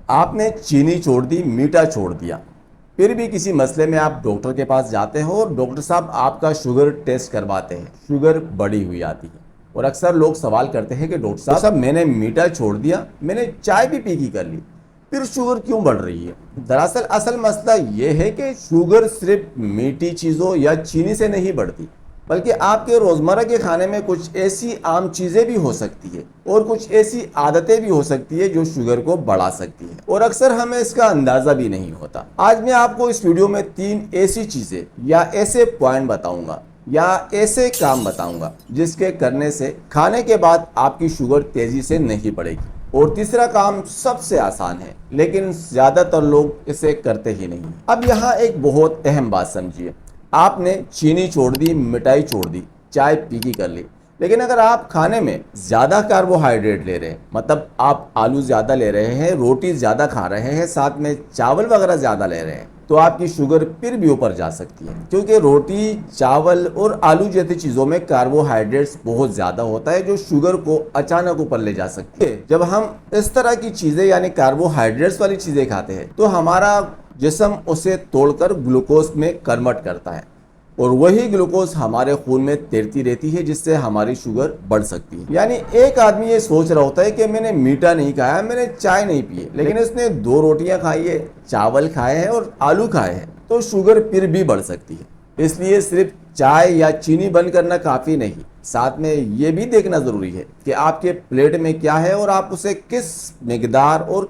آپ نے چینی چھوڑ دی، میٹھا چھوڑ دیا، پھر بھی کسی مسئلے میں آپ ڈاکٹر کے پاس جاتے ہیں اور ڈاکٹر صاحب آپ کا شوگر ٹیسٹ کرواتے ہیں، شوگر بڑھی ہوئی آتی ہے، اور اکثر لوگ سوال کرتے ہیں کہ ڈاکٹر صاحب میں نے میٹھا چھوڑ دیا، میں نے چائے بھی پی کی کر لی، پھر شوگر کیوں بڑھ رہی ہے؟ دراصل اصل مسئلہ یہ ہے کہ شوگر صرف میٹھی چیزوں یا چینی سے نہیں بڑھتی، بلکہ آپ کے روزمرہ کے کھانے میں کچھ ایسی عام چیزیں بھی ہو سکتی ہے اور کچھ ایسی عادتیں بھی ہو سکتی ہے جو شوگر کو بڑھا سکتی ہے، اور اکثر ہمیں اس کا اندازہ بھی نہیں ہوتا۔ آج میں آپ کو اس ویڈیو میں 3 ایسی چیزیں یا ایسے پوائنٹ بتاؤں گا یا ایسے کام بتاؤں گا جس کے کرنے سے کھانے کے بعد آپ کی شوگر تیزی سے نہیں بڑھے گی، اور تیسرا کام سب سے آسان ہے لیکن زیادہ تر لوگ اسے کرتے ہی نہیں۔ اب یہاں ایک بہت اہم بات سمجھیے، آپ نے چینی چھوڑ دی، مٹھائی چھوڑ دی، چائے پی کی کر لی، لیکن اگر آپ کھانے میں زیادہ کاربوہائیڈریٹ لے رہے ہیں، مطلب آپ آلو زیادہ لے رہے ہیں، روٹی زیادہ کھا رہے ہیں، ساتھ میں چاول وغیرہ زیادہ لے رہے ہیں، تو آپ کی شوگر پھر بھی اوپر جا سکتی ہے، کیونکہ روٹی، چاول اور آلو جیسی چیزوں میں کاربوہائیڈریٹس بہت زیادہ ہوتا ہے جو شوگر کو اچانک اوپر لے جا سکتی ہے۔ جب ہم اس طرح کی چیزیں یعنی کاربوہائیڈریٹس والی چیزیں کھاتے ہیں تو ہمارا جسم اسے توڑ کر گلوکوز میں کنورٹ کرتا ہے، اور وہی گلوکوز ہمارے خون میں تیرتی رہتی ہے جس سے ہماری شوگر بڑھ سکتی ہے۔ یعنی ایک آدمی یہ سوچ رہا ہوتا ہے کہ میں نے میٹھا نہیں کھایا، میں نے چائے نہیں پی، لیکن اس نے 2 روٹیاں کھائی ہے، چاول کھائے ہیں اور آلو کھائے ہیں، تو شوگر پھر بھی بڑھ سکتی ہے۔ اس لیے صرف چائے یا چینی بند کرنا کافی نہیں، ساتھ میں یہ بھی دیکھنا ضروری ہے کہ آپ کے پلیٹ میں کیا ہے اور آپ اسے کس مقدار اور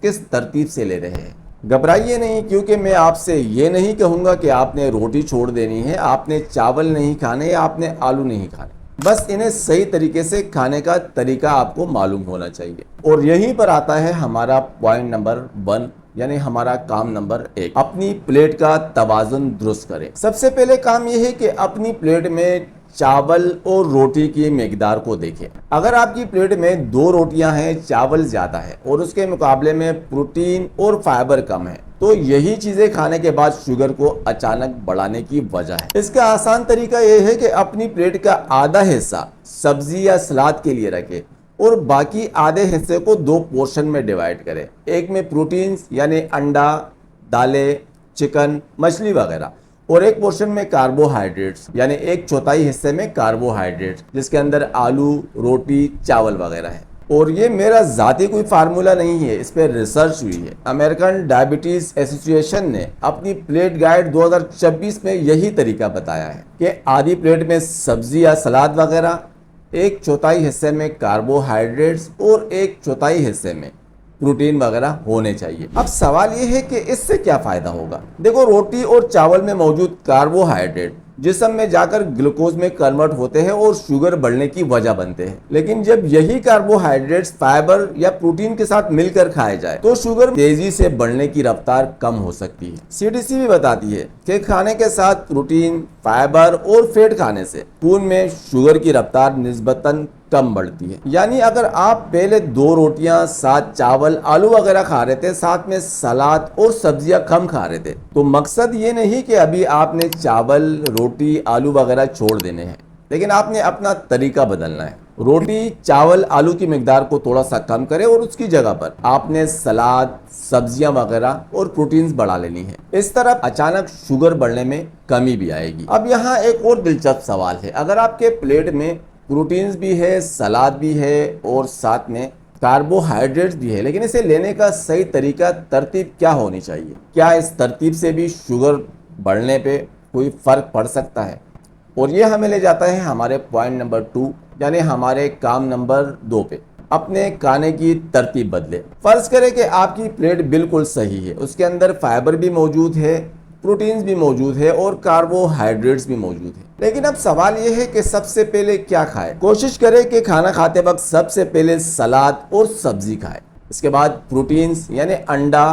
کس ترتیب سے لے رہے ہیں۔ گھبرائیے نہیں، کیونکہ میں آپ سے یہ نہیں کہوں گا کہ آپ نے روٹی چھوڑ دینی ہے، آپ نے چاول نہیں کھانے یا آپ نے آلو نہیں کھانے، بس انہیں صحیح طریقے سے کھانے کا طریقہ آپ کو معلوم ہونا چاہیے۔ اور یہیں پر آتا ہے ہمارا پوائنٹ نمبر 1، یعنی ہمارا کام نمبر 1، اپنی پلیٹ کا توازن درست کریں۔ سب سے پہلے کام یہ ہے کہ اپنی پلیٹ میں چاول اور روٹی کی مقدار کو دیکھیں۔ اگر آپ کی پلیٹ میں 2 روٹیاں ہیں، چاول زیادہ ہے اور اس کے مقابلے میں پروٹین اور فائبر کم ہے، تو یہی چیزیں کھانے کے بعد شوگر کو اچانک بڑھانے کی وجہ ہے۔ اس کا آسان طریقہ یہ ہے کہ اپنی پلیٹ کا آدھا حصہ سبزی یا سلاد کے لیے رکھیں اور باقی آدھے حصے کو 2 پورشن میں ڈیوائیڈ کریں۔ ایک میں پروٹینز یعنی انڈا، دالیں، چکن، مچھلی وغیرہ، اور ایک پورشن میں کاربوہائیڈریٹس یعنی 1/4 حصے میں کاربوہائیڈریٹس جس کے اندر آلو، روٹی، چاول وغیرہ ہے۔ اور یہ میرا ذاتی کوئی فارمولہ نہیں ہے، اس پہ ریسرچ ہوئی ہے۔ امریکن ڈائبٹیز ایسوسی ایشن نے اپنی پلیٹ گائیڈ 2026 میں یہی طریقہ بتایا ہے کہ آدھی پلیٹ میں سبزی یا سلاد وغیرہ، 1/4 حصے میں کاربوہائیڈریٹس اور 1/4 حصے میں پروٹین وغیرہ ہونے چاہیے۔ اب سوال یہ ہے کہ اس سے کیا فائدہ ہوگا؟ دیکھو، روٹی اور چاول میں موجود کاربوہائیڈریٹ جسم میں جا کر گلوکوز میں کنورٹ ہوتے ہیں اور شوگر بڑھنے کی وجہ بنتے ہیں، لیکن جب یہی کاربوہائیڈریٹس فائبر یا پروٹین کے ساتھ مل کر کھائے جائے تو شوگر تیزی سے بڑھنے کی رفتار کم ہو سکتی ہے۔ CDC بھی بتاتی ہے کہ کھانے کے ساتھ پروٹین، فائبر اور فیٹ کھانے سے خون میں شوگر کی رفتار نسبتاً کم بڑھتی ہے۔ یعنی اگر آپ پہلے 2 روٹیاں، ساتھ چاول، آلو وغیرہ کھا رہے تھے، ساتھ میں سلاد اور سبزیاں کم کھا رہے تھے، تو مقصد یہ نہیں کہ ابھی آپ نے چاول، روٹی، آلو وغیرہ چھوڑ دینے ہیں، لیکن آپ نے اپنا طریقہ بدلنا ہے۔ روٹی، چاول، آلو کی مقدار کو تھوڑا سا کم کریں اور اس کی جگہ پر آپ نے سلاد، سبزیاں وغیرہ اور پروٹینز بڑھا لینی ہے۔ اس طرح اچانک شوگر بڑھنے میں کمی بھی آئے گی۔ اب یہاں ایک اور دلچسپ سوال ہے، اگر آپ کے پلیٹ میں پروٹینز بھی ہے، سلاد بھی ہے اور ساتھ میں کاربوہائیڈریٹس بھی ہے، لیکن اسے لینے کا صحیح طریقہ، ترتیب کیا ہونی چاہیے؟ کیا اس ترتیب سے بھی شوگر بڑھنے پہ کوئی فرق پڑ سکتا ہے؟ اور یہ ہمیں لے جاتا ہے ہمارے پوائنٹ نمبر 2، یعنی ہمارے کام نمبر 2 پہ، اپنے کھانے کی ترتیب بدلے۔ فرض کریں کہ آپ کی پلیٹ بالکل صحیح ہے، اس کے اندر فائبر بھی موجود ہے، پروٹینز بھی موجود ہے اور کاربوہائیڈریٹس بھی موجود ہے، لیکن اب سوال یہ ہے کہ سب سے پہلے کیا کھائے؟ کوشش کریں کہ کھانا کھاتے وقت سب سے پہلے سلاد اور سبزی کھائے، اس کے بعد پروٹینز یعنی انڈا،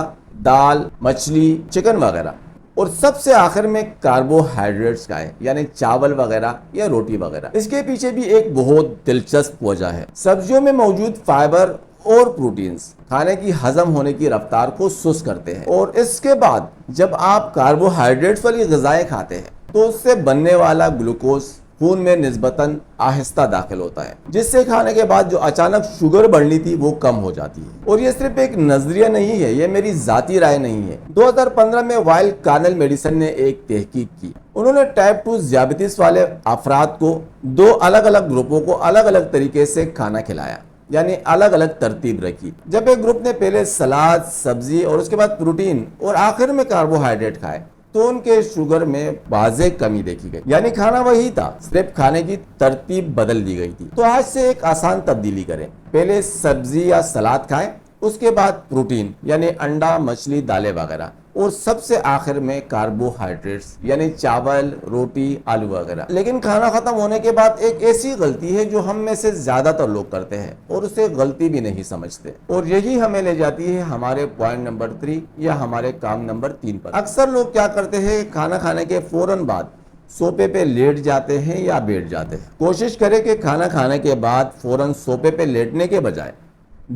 دال، مچھلی، چکن وغیرہ، اور سب سے آخر میں کاربوہائیڈریٹس کھائیں یعنی چاول وغیرہ یا روٹی وغیرہ۔ اس کے پیچھے بھی ایک بہت دلچسپ وجہ ہے۔ سبزیوں میں موجود فائبر اور پروٹینز کھانے کی ہضم ہونے کی رفتار کو سست کرتے ہیں، اور اس کے بعد جب آپ کاربوہائیڈریٹس والی غذائیں کھاتے ہیں تو اس سے بننے والا گلوکوز خون میں نسبتاً آہستہ داخل ہوتا ہے، جس سے کھانے کے بعد جو اچانک شوگر بڑھنی تھی وہ کم ہو جاتی ہے۔ اور یہ صرف ایک نظریہ نہیں ہے، یہ میری ذاتی رائے نہیں ہے۔ 2015 میں وائل کارنل میڈیسن نے ایک تحقیق کی۔ انہوں نے ٹائپ 2 ذیابیطس والے افراد کو 2 الگ الگ گروپوں کو الگ الگ طریقے سے کھانا کھلایا، یعنی الگ الگ ترتیب رکھی۔ جب ایک گروپ نے پہلے سلاد، سبزی اور اس کے بعد پروٹین اور آخر میں کاربوہائیڈریٹ کھائے تو ان کے شوگر میں واضح کمی دیکھی گئی، یعنی کھانا وہی تھا، صرف کھانے کی ترتیب بدل دی گئی تھی۔ تو آج سے ایک آسان تبدیلی کریں، پہلے سبزی یا سلاد کھائیں، اس کے بعد پروٹین یعنی انڈا، مچھلی، دالیں وغیرہ، اور سب سے آخر میں کاربوہائیڈریٹس یعنی چاول، روٹی، آلو وغیرہ۔ لیکن کھانا ختم ہونے کے بعد ایک ایسی غلطی ہے جو ہم میں سے زیادہ تر لوگ کرتے ہیں اور اسے غلطی بھی نہیں سمجھتے، اور یہی ہمیں لے جاتی ہے ہمارے پوائنٹ نمبر 3 یا ہمارے کام نمبر 3 پر۔ اکثر لوگ کیا کرتے ہیں، کھانا کھانے کے فوراً بعد سوپے پہ لیٹ جاتے ہیں یا بیٹھ جاتے ہیں۔ کوشش کریں کہ کھانا کھانے کے بعد فوراً سوپے پہ لیٹنے کے بجائے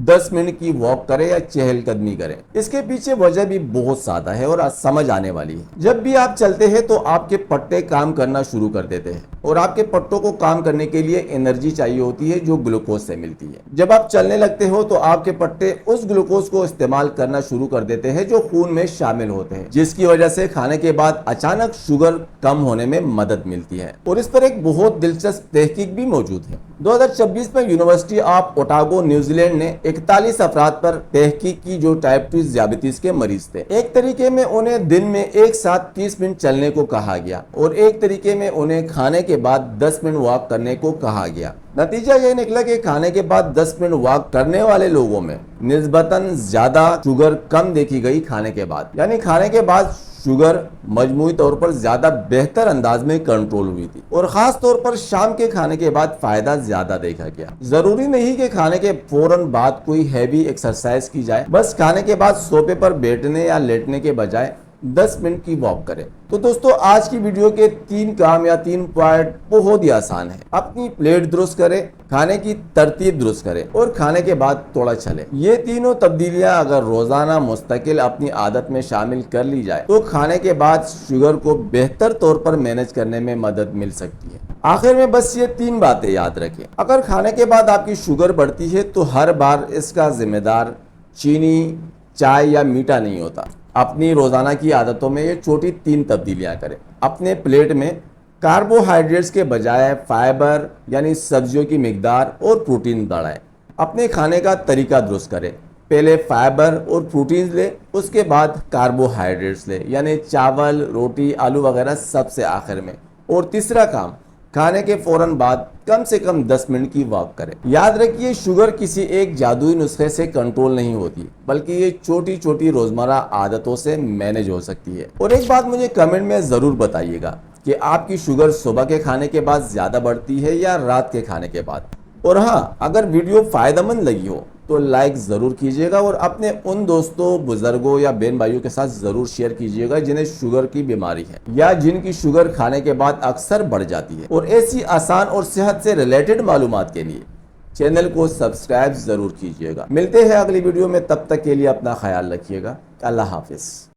10 منٹ کی واک کریں یا چہل قدمی کریں۔ اس کے پیچھے وجہ بھی بہت سادہ ہے اور سمجھ آنے والی ہے۔ جب بھی آپ چلتے ہیں تو آپ کے پٹے کام کرنا شروع کر دیتے ہیں، اور آپ کے پٹوں کو کام کرنے کے لیے انرجی چاہیے ہوتی ہے جو گلوکوز سے ملتی ہے۔ جب آپ چلنے لگتے ہو تو آپ کے پٹے اس گلوکوز کو استعمال کرنا شروع کر دیتے ہیں جو خون میں شامل ہوتے ہیں، جس کی وجہ سے کھانے کے بعد اچانک شوگر کم ہونے میں مدد ملتی ہے۔ اور اس پر ایک بہت دلچسپ تحقیق بھی موجود ہے۔ 2026 میں یونیورسٹی آف اوٹاگو نیوزی لینڈ نے 41 افراد پر تحقیق کی جو ٹائپ 2 ذیابیطس کے مریض تھے۔ ایک طریقے میں انہیں دن میں ایک ساتھ 30 منٹ چلنے کو کہا گیا اور ایک طریقے میں انہیں کھانے کے بعد 10 منٹ واک کرنے کو کہا گیا۔ نتیجہ یہ نکلا کہ کھانے کے بعد 10 منٹ واک کرنے والے لوگوں میں نسبتاً زیادہ شوگر کم دیکھی گئی کھانے کے بعد، یعنی کھانے کے بعد شوگر مجموعی طور پر زیادہ بہتر انداز میں کنٹرول ہوئی تھی، اور خاص طور پر شام کے کھانے کے بعد فائدہ زیادہ دیکھا گیا۔ ضروری نہیں کہ کھانے کے فوراً بعد کوئی ہیوی ایکسرسائز کی جائے، بس کھانے کے بعد سوپے پر بیٹھنے یا لیٹنے کے بجائے 10 منٹ کی واک کریں۔ تو دوستو، آج کی ویڈیو کے 3 کام یا 3 پوائنٹ بہت ہی آسان ہے۔ اپنی پلیٹ درست کریں، کھانے کی ترتیب درست کریں اور کھانے کے بعد تھوڑا چلیں۔ یہ تینوں تبدیلیاں اگر روزانہ مستقل اپنی عادت میں شامل کر لی جائے تو کھانے کے بعد شوگر کو بہتر طور پر مینج کرنے میں مدد مل سکتی ہے۔ آخر میں بس یہ 3 باتیں یاد رکھیں۔ اگر کھانے کے بعد آپ کی شوگر بڑھتی ہے تو ہر بار اس کا ذمہ دار چینی، چائے یا میٹھا نہیں ہوتا۔ اپنی روزانہ کی عادتوں میں یہ چھوٹی 3 تبدیلیاں کریں۔ اپنے پلیٹ میں کاربوہائیڈریٹس کے بجائے فائبر یعنی سبزیوں کی مقدار اور پروٹین بڑھائیں۔ اپنے کھانے کا طریقہ درست کریں، پہلے فائبر اور پروٹینز لیں، اس کے بعد کاربوہائیڈریٹس لیں یعنی چاول، روٹی، آلو وغیرہ سب سے آخر میں۔ اور تیسرا کام، کھانے کے فوراً بعد کم سے کم 10 منٹ کی واک کریں۔ یاد رکھیے، شوگر کسی ایک جادوئی نسخے سے کنٹرول نہیں ہوتی، بلکہ یہ چھوٹی چھوٹی روزمرہ عادتوں سے مینج ہو سکتی ہے۔ اور ایک بات مجھے کمنٹ میں ضرور بتائیے گا کہ آپ کی شوگر صبح کے کھانے کے بعد زیادہ بڑھتی ہے یا رات کے کھانے کے بعد۔ اور ہاں، اگر ویڈیو فائدہ مند لگی ہو تو لائک ضرور کیجیے گا، اور اپنے ان دوستوں، بزرگوں یا بہن بھائیوں کے ساتھ ضرور شیئر کیجیے گا جنہیں شوگر کی بیماری ہے یا جن کی شوگر کھانے کے بعد اکثر بڑھ جاتی ہے۔ اور ایسی آسان اور صحت سے ریلیٹڈ معلومات کے لیے چینل کو سبسکرائب ضرور کیجیے گا۔ ملتے ہیں اگلی ویڈیو میں، تب تک کے لیے اپنا خیال رکھیے گا۔ اللہ حافظ۔